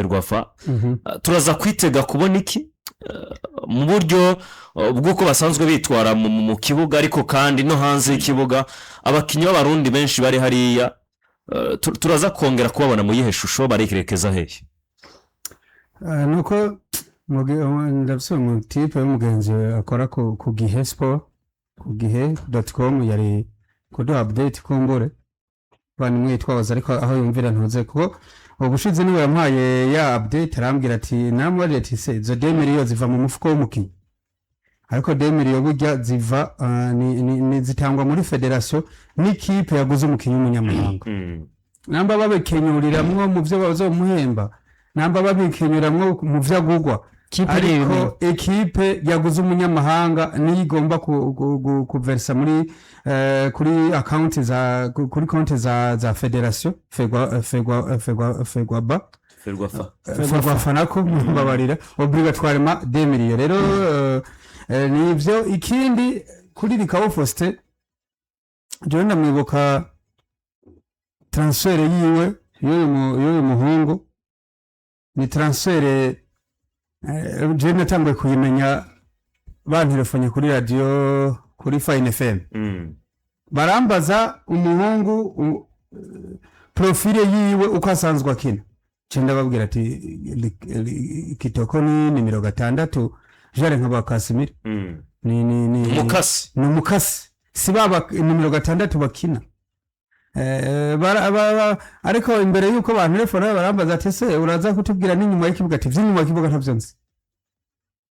Ferwafa turaza kwitega kubona iki mu buryo bw'uko basanzwe bitwara mu kibuga ariko kandi no hanze y'ikibuga abakinyi b'abarundi benshi bari hariya turaza kongera kubabona mu yihe shusho barekerekeza hehe nuko ndabisoma mu tipe y'umugenzi akora ku Gihe Sport ku gihe.com yari kuduha update kumbure bani mwitwaza ariko aho yumvira ntuze ko ubushize niwe yampaye ya update arambwira ati namwe ati se zo 2 miliyoni ziva mu mufuko w'umukinyi ariko 2 miliyoni burya ziva ni zitangwa muri federation n'ikipe yaguze umukinyi w'umunyamahanga namba babekenyuriramwo mu byo bazomuhemba namba babikenyuramwo mu vyo agugwa ariko ekipe yaguze umunyamahanga ni igomba kuversa muri kuri account za kuri konti za federation Ferwafa nako babarira obligatoirement 2 miliyoni rero nivyo ikindi kuri Rikawo Faustin je ndamwibuka transfer yiwe y'uyu muhungu ni transfer je natangwe kuyimenya bantelefone kuri radio kuri Fine FM barambaza umuhungu profile yiwe uko asanzwe akina cenda babwira ati kitoko ni nimero 6 jare nkaba Kasimir ni mukasi si baba nimero 6 bakina ariko imbere yuko bantelefone barambaza ati se uraza kutubwira n'inyuma y'ikibuga ati vy'inyuma y'ikibuga ntavyo nzi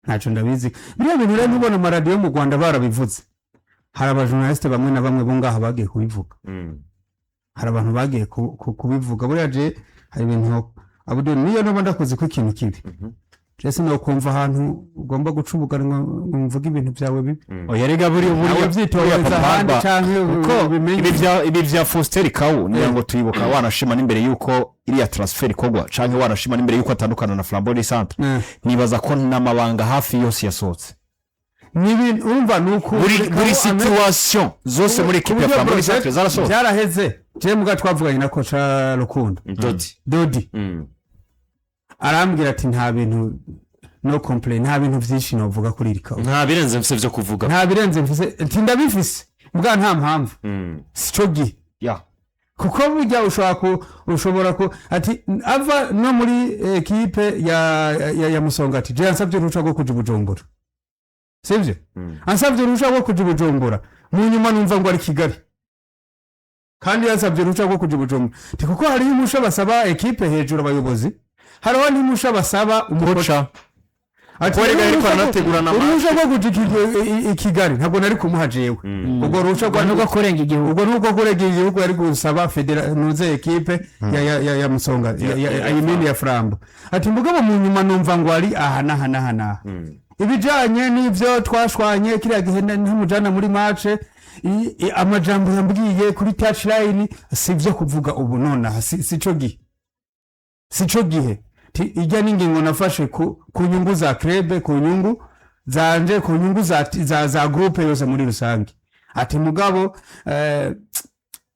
ntaco ndabizi biriya bintu rero nubona mu radio mu Rwanda barabivuze hari abajournaliste bamwe na bamwe bo ngaha bagiye kubivuga hari abantu bagiye kubivuga buriya je hari ibintu Abdul niyo no ndakoze ko ikintu kibi Jesse no kumva ahantu ugomba gucubuga ngo mvuga ibintu byawe bibi oyerega buri byitoweza handi canke uko ibi vya Faustin Rikawo niyo ngo tuyibuka wanashima n'imbere yuko iriya transfer ikogwa canke wanashima n'imbere yuko atandukana na Flambeau Centre nibaza ko n'amabanga hafi yose yasohotse nibi urumva nuko buri situation zose muri equipe ya Flambeau Centre zarasohotse byaraheze je muga twavuganye na coach Rukundo Dodi arambwira ati nta bintu no complain nta bintu vyinshi novuga kuri Rikawo nta birenze mfise vyo kuvuga nta birenze mfise ati ndabifise mbwa nta mpamvu sico gi kuko burya ushobora ko ati ava no muri equipe ya Musonga ati je ansabye ruca go kuja Bujumbura sivyo ansabye ruca go kuja Bujumbura mu nyuma numva ngo ari Kigali kandi yansabye ruca go kuja Bujumbura kuko hari umusha basaba equipe hejuru abayobozi hariho ntimusha basaba umukoca ati ariko anategura na urusha rwo kujya Kigali ntabwo nari kumuha jewe ubwo rusha rwo kurenga igihugu ubwo nuko kurenga igihugu ari gusaba federation equipe ya Musonga ayimini ya Flambeau ati mugabo mu nyuma numva ngo ari aha ibijanye n'ivyo twashwanye kiriya gihe ntamujana muri match amajambo yambwiye kuri touchline sivyo kuvuga ubu nona sico gihe ijya n'ingingo nafashe ku nyungu za club ku nyungu zanje ku nyungu za groupe yose muri rusange ati mugabo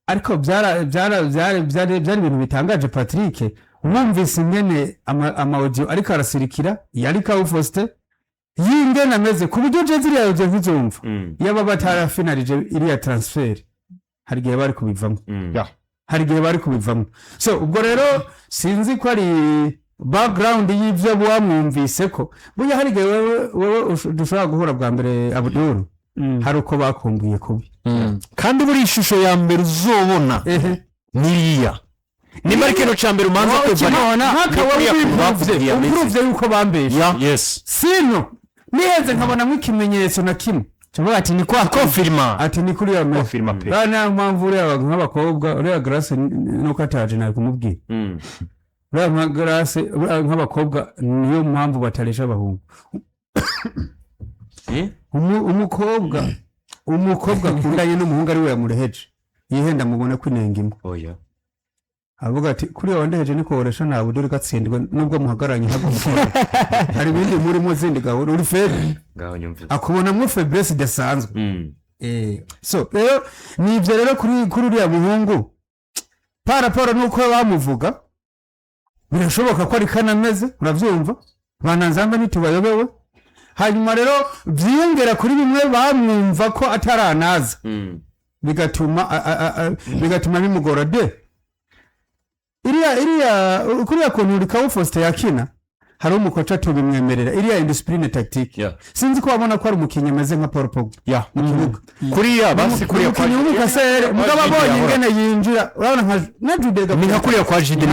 ariko byari ibintu bitangaje Patrick wumvise ingene ama audio ariko arasirikira yari Kawu Faustin yingena meze ku buryo je ziriya audio nkizumva yaba batarafinalije iriya transfer hari gihe bari kubivamo so ubwo rero sinzi ko ari background y'ivyo bwamwumvise ko burya hari gihe wewe dushobora guhura bwa mbere Abdul hari uko bakumbuye kubi kandi buri ishusho ya mbere uzobona niriya ni marikeno cyambere umanza kwevana haka wabivye yuko bambesha yes sino niheze nkabona nk'ikimenyetso na kimwe cyangwa ati ni kwa confirma ati ni kuri ya confirma pe bana mpamvu uri nk'abakobwa uri Grace nuko ataje na kumubwira Rama Grace nk'abakobwa niyo mpamvu bataresha abahungu umukobwa kundanye n'umuhungu ari we yamureheje yihenda mubona kwinenga imwe oya avuga ati kuri wandeheje niko woresha nawe dore gatsindwa nubwo muhagaranye ntabwo hari bindi muri mu zindi gahoro uri febe ngaho nyumvise akubona mu faiblesse desanzwe so rero ni ivyo rero kuri uriya muhungu para nuko bamuvuga birashoboka ko ari kanameze urabyumva bananzamba ntitubayobewe hanyuma rero byiyongera kuri bimwe bamwumva ko ataranaza bigatuma bimugora de kuriya kuntu Rikabu Faustin yakina hari umukoca tubimwemerera iriya indiscipline tactique sinzi ko wabona ko ari umukinnyi ameze nka Paul Pogba mu kibuga kuriya basi kuriya kwa Kasere mugabo abonye ingene yinjira urabona nka Judega ni nka kuriya kwa Jide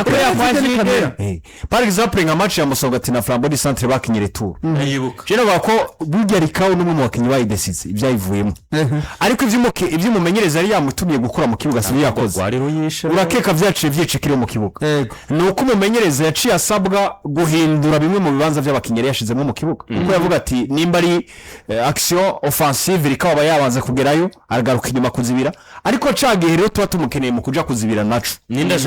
par exemple nka match ya Musongati na Flambeau Centre bakinye retour yibuka je navuga ko burya Rikabu n'umwe mu bakinyi bayidesize ibyayivuyemo ariko ivy'umumenyereza yari yamutumiye gukora mu kibuga sibi yakoze urakeka vyaciye vyicikire mu kibuga nuko umumenyereza yaciye asabwa guhindura bimwe mu bibanza by'abakinnyi yashizemo mu kibuga kuko yavuga ati nimba ari action offensive Rikabu yabanze kugerayo aragaruka inyuma kuzibira ariko cagihe rero tuba tumukeneye mu kuja kuzibira naco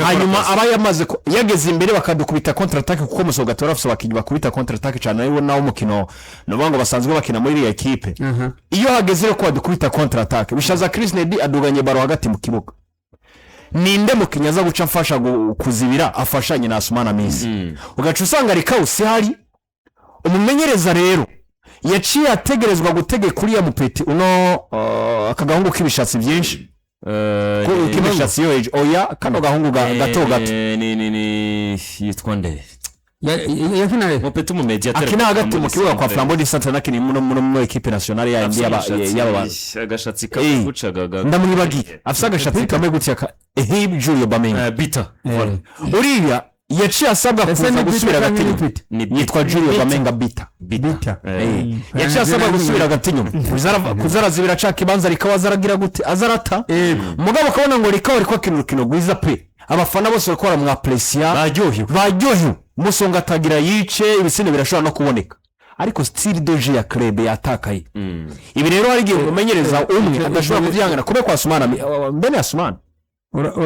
hanyuma aba yamaze yageze imbere bakadukubita contre attaque kuko Musongati barafise abakinnyi bakubita contre attaque cyane ariwo nawo mukino no basanzwe bakina muri iriya equipe iyo hageze rero ko badukubita contre attaque bishaza Chris Nedi aduganye baro hagati mu kibuga ninde mukinya za guca mfasha kuzibira afashanye na Asumana Misi ugaca usanga Rikabu si hari umumenyereza rero yaciye ategerezwa gutege kuri ya mupeti uno akagahungu k'ibishatsi byinshi k'ibishatsi yo oya kano gahungu gato ni yitwa nde yakina mupeti mu media akina hagati mu kibuga kwa Flambeau Centre nakini mu equipe nationale ya yaba agashatsi kagucagaga ndamwibagiye afisa agashatsi kamwe gutya Julio Bamenga bita uriya yaciye asabwa kuza gusubira gatinyo yitwa Julio Bamenga bita yaciye asabwa gusubira gatinyo kuzarazibira caka ibanza Rikabu azaragira gute azarata mugabo kabona ngo Rikabu ariko kinurukino gwiza pe abafana bose bakora mu appreciation baryohiwe Musonga atagira yice ibisine birashobora no kuboneka ariko style doje ya club yatakaye ibi rero hari gihe umenyereza umwe adashobora kuvyangana kube kwa Asumana mbene Asumana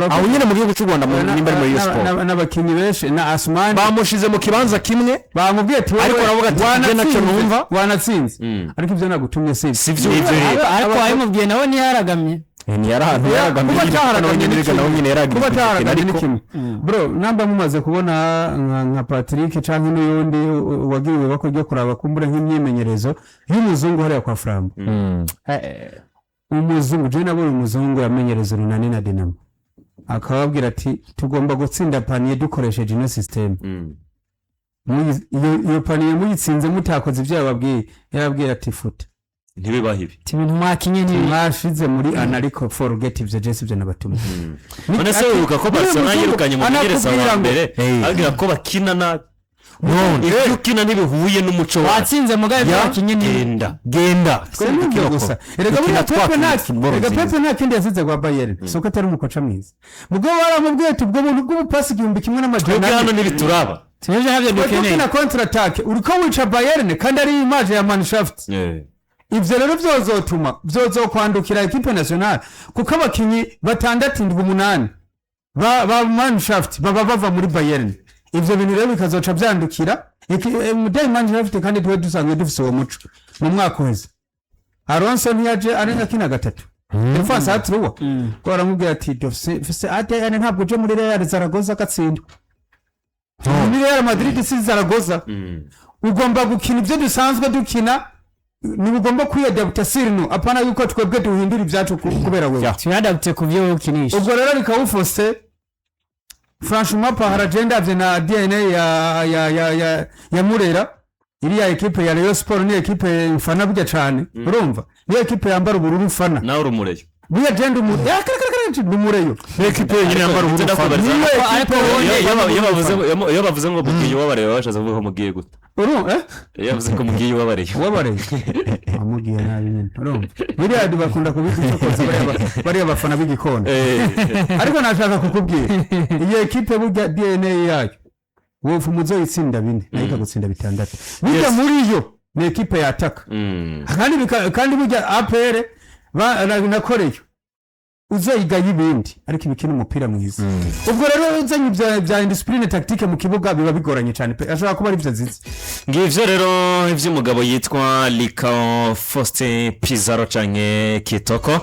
aho nyine mu gihugu cy'u Rwanda nimba ari muri sport n'abakinnyi benshi na Asumani bamushize mu kibanza kimwe bamubwiye ati ariko aravuga ati nacyo numva wanatsinze ariko ivyo nagutumye sivyo ariko ayimubwiye nawe ntiyaragamye ntiyaragamye kuba cyaharagamye ni kimwe bro namba mumaze kubona nka Patrick canke n'uyundi wagiriwe bako ryo kuraba kumbura nk'imyimenyerezo y'umuzungu hariya kwa Flambo umuzungu je nabonye umuzungu yamenyereza Runani na Dinamo akababwira ati tugomba gutsinda paniye dukoresheje ino system iyo paniye muyitsinze mutakoze ibyo yababwiye yarabwira ati futa ntibibahibi ibintu mwakinye mwashize muri analytical forget ivyo Jesse byo nabatumye none se uruka ko Barcelona yirukanye mu menyereza wa mbere agira ko bakina na iyo ukina ntibihuye n'umuco watsinze mugabe bakinye genda gusa erega Pepe nta kindi yasize kwa Bayern soko atari umukoca mwiza mugabo baramubwiye ati ubwo buntu bw'ubupasi 1,100 hano ntibituraba tuneje havyo dukeneye na contre attaque uriko wica Bayern kandi ari image ya Mannschaft ivyo rero vyozokwandukira equipe nationale kuko abakinyi 6-8 ba Mannschaft baba bava muri Bayern ivyo bintu rero bikazoca byandukira mudai Mannschaft kandi twe dusanzwe dufise uwo muco mu mwaka wese Alonso ntiyaje arenga kina gatatu defense atruwa ko baramubwira ati dufise ate ane ntabwo je muri Real Zaragoza gatsindwa muri Real Madrid si Zaragoza ugomba gukina ivyo dusanzwe dukina nibugomba kwiyadapta sirino apana yuko twebwe duhindura ibyacu kubera wewe tuyadapte kuvyo ukinisha ubwo rero Rikabu Faustin franchement par agenda na DNA ya Murera iriya equipe ya Rayon Sport ni equipe mfana burya cyane urumva ni equipe yambara ubururu mfana nawe urumureyo burya agenda umureyo equipe nyine yambara ubururu mfana iyo bavuze ngo mugiye wabareba bashaza kuvuga mugiye gute yavuze ko mugiye wabareba amugiye nabi nyine urumva biriya bakunda kubita koza bariya bafana b'igikona ariko nashaka kukubwira iyo equipe burya DNA yayo wofu muzo itsinda 4 nayika gutsinda 6 burya muri yo ni equipe yataka kandi burya APR nakoreyo uzoyiga y'ibindi ariko ibikina umupira mwiza ubwo rero uzanye bya indiscipline tactique mu kibuga biba bigoranye cyane pe ashaka kuba ari byo zizi ngivyo rero ivy'umugabo yitwa Rikabu Faustin Pizarro canke Kitoko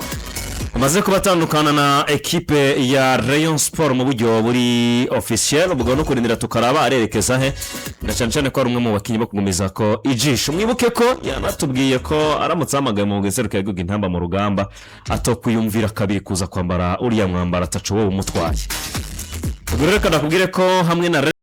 amaze kubatandukana na ekipe ya Rayon Sport mu buryo buri officiel ubwo no kurindira tukaraba arerekeza he na cyane ko ari umwe mu bakinyi bo kugumiza ko ijisho mwibuke ko yanatubwiye ko aramutse hamagaye mu guseruka yaguga intamba mu rugamba atokuyumvira kabiri kuza kwambara uriya mwambara atacu wo umutwaye ubwo rero kandi akubwire ko hamwe na